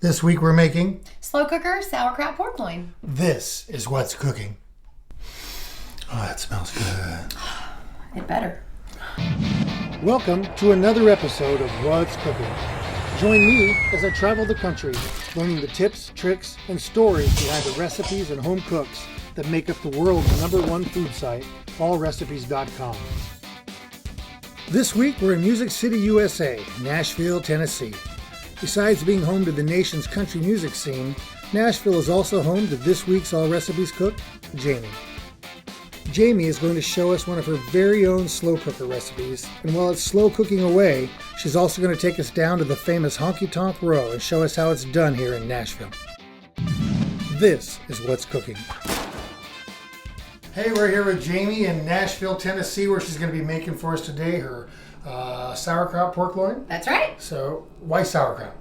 This week we're making slow cooker sauerkraut pork loin. This is what's cooking. Oh, that smells good. It better. Welcome to another episode of What's Cooking. Join me as I travel the country, learning the tips, tricks, and stories behind the recipes and home cooks that make up the world's #1 food site, allrecipes.com. This week we're in Music City, USA, Nashville, Tennessee. Besides being home to the nation's country music scene, Nashville is also home to this week's All Recipes cook, Jamie. Jamie is going to show us one of her very own slow cooker recipes, and while it's slow cooking away, she's also going to take us down to the famous Honky Tonk Row and show us how it's done here in Nashville. This is What's Cooking. Hey, we're here with Jamie in Nashville, Tennessee, where she's going to be making for us today her sauerkraut pork loin. That's right. So, why sauerkraut?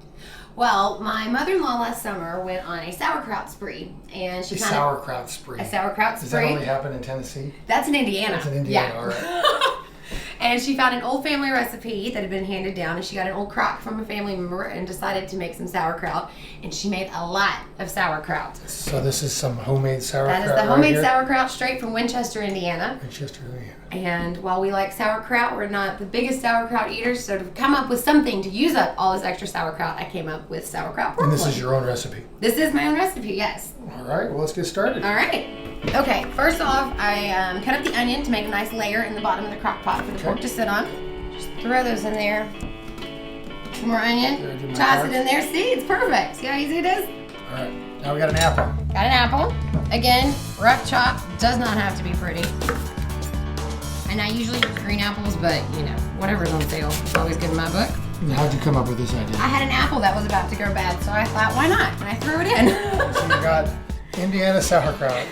Well, my mother-in-law last summer went on a sauerkraut spree, and she sauerkraut spree. A sauerkraut spree. Does that only happen in Tennessee? That's in Indiana. That's in Indiana, yeah. All right. And she found an old family recipe that had been handed down, and she got an old crock from a family member and decided to make some sauerkraut, and she made a lot of sauerkraut. So this is some homemade sauerkraut. That is the homemade sauerkraut straight from Winchester, Indiana. Winchester, Indiana. And while we like sauerkraut, we're not the biggest sauerkraut eaters, so to come up with something to use up all this extra sauerkraut, I came up with sauerkraut pork loin. And this is your own recipe? This is my own recipe, yes. All right, well, let's get started. All right. Okay, first off, I cut up the onion to make a nice layer in the bottom of the crock pot for the pork to sit on. Just throw those in there. Some more onion. Toss it in there. See, it's perfect. See how easy it is? All right, now we got an apple. Got an apple. Again, rough chop. Does not have to be pretty. And I usually use green apples, but, you know, whatever's on sale is always good in my book. How'd you come up with this idea? I had an apple that was about to go bad, so I thought, why not? And I threw it in. So you got Indiana sauerkraut,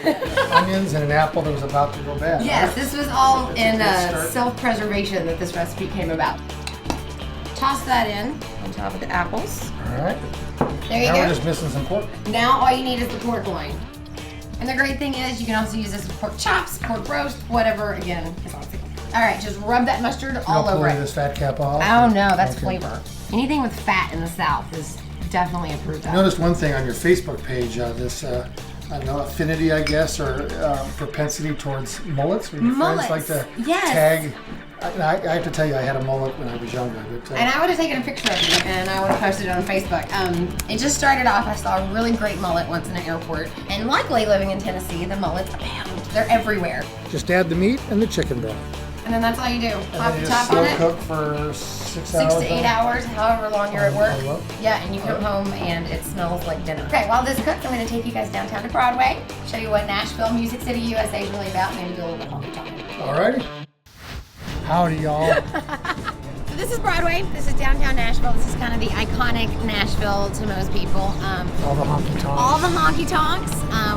onions, and an apple that was about to go bad. Yes, this was all in self-preservation that this recipe came about. Toss that in on top of the apples. All right. There you now go. We're just missing some pork. Now all you need is the pork loin. And the great thing is you can also use this with pork chops, pork roast, whatever, again. All right, just rub that mustard all over it. This fat cap off? Oh no, that's flavor. Anything with fat in the South is definitely approved of. I noticed one thing on your Facebook page, this I don't know, affinity, I guess, or propensity towards mullets. When your friends like to tag. I have to tell you, I had a mullet when I was younger. But, and I would have taken a picture of it, and I would have posted it on Facebook. It just started off, I saw a really great mullet once in an airport. And luckily, living in Tennessee, the mullets abound. They're everywhere. Just add the meat and the chicken broth. And then that's all you do. Pop the top on it. Cook for 6 hours. 6 to 8 hours, however long you're at work. Yeah, and you come home and it smells like dinner. Okay, while this cooks, I'm going to take you guys downtown to Broadway, show you what Nashville, Music City, USA is really about, maybe do a little bit of honky tonk. All righty. Howdy, y'all. So this is Broadway. This is downtown Nashville. This is kind of the iconic Nashville to most people. All the honky tonks. All the honky tonks.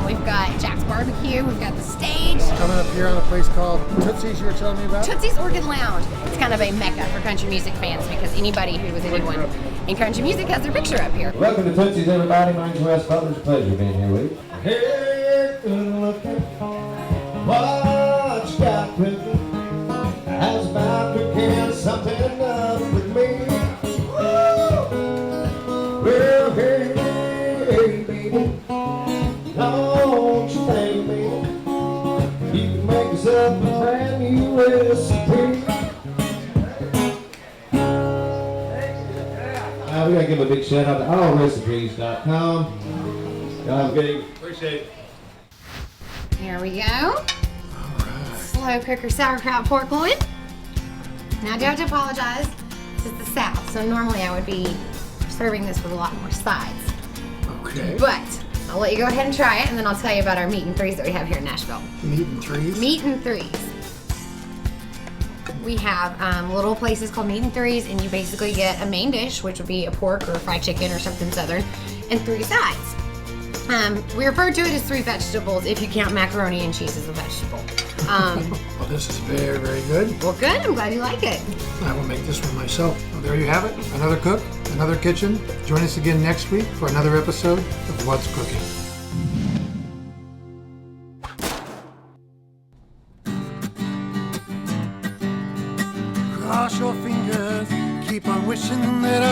We've got Jack's Barbecue. We've got the stage. Coming up here on a place called Tootsie's you were telling me about? Tootsie's Orchid Lounge. It's kind of a mecca for country music fans because anybody who was anyone in country music has their picture up here. Welcome to Tootsie's, everybody. My name's Wes Butler. It's a pleasure being here with you. Hey, good looking. What you got cooking? How's about cooking something up with me? Well, hey, baby, don't you think, baby, you can make us up a brand new recipe? We gotta give a big shout out to allrecipes.com. Y'all have a good evening. Appreciate it. Here we go. Slow cooker sauerkraut pork loin. Now I do have to apologize. This is the South, so normally I would be serving this with a lot more sides. Okay. But I'll let you go ahead and try it, and then I'll tell you about our meat and threes that we have here in Nashville. Meat and threes? Meat and threes. We have little places called meat and threes, and you basically get a main dish, which would be a pork or fried chicken or something southern, and 3 sides. We refer to it as 3 vegetables if you count macaroni and cheese as a vegetable. Well, this is very, very good. Well, good. I'm glad you like it. I will make this one myself. Well, there you have it. Another cook, another kitchen. Join us again next week for another episode of What's Cooking. Cross your fingers, keep on wishing that